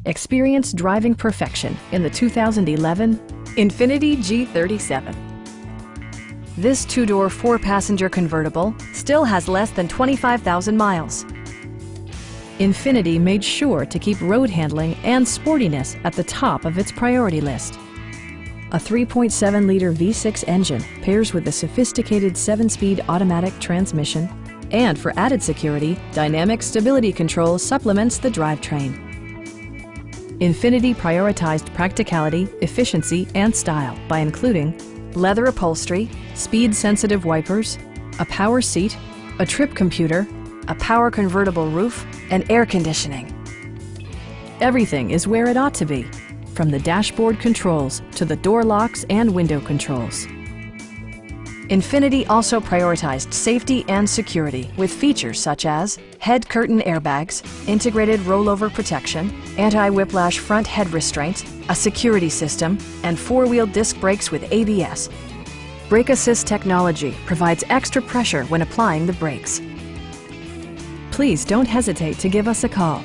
Experience driving perfection in the 2011 Infiniti G37. This two-door, four-passenger convertible still has less than 25,000 miles. Infiniti made sure to keep road handling and sportiness at the top of its priority list. A 3.7-liter V6 engine pairs with a sophisticated 7-speed automatic transmission, and for added security, dynamic stability control supplements the drivetrain. Infiniti prioritized practicality, efficiency, and style by including leather upholstery, speed-sensitive wipers, a power seat, a trip computer, a power convertible roof, and air conditioning. Everything is where it ought to be, from the dashboard controls to the door locks and window controls. Infiniti also prioritized safety and security with features such as head curtain airbags, integrated rollover protection, anti-whiplash front head restraints, a security system, and four-wheel disc brakes with ABS. Brake Assist technology provides extra pressure when applying the brakes. Please don't hesitate to give us a call.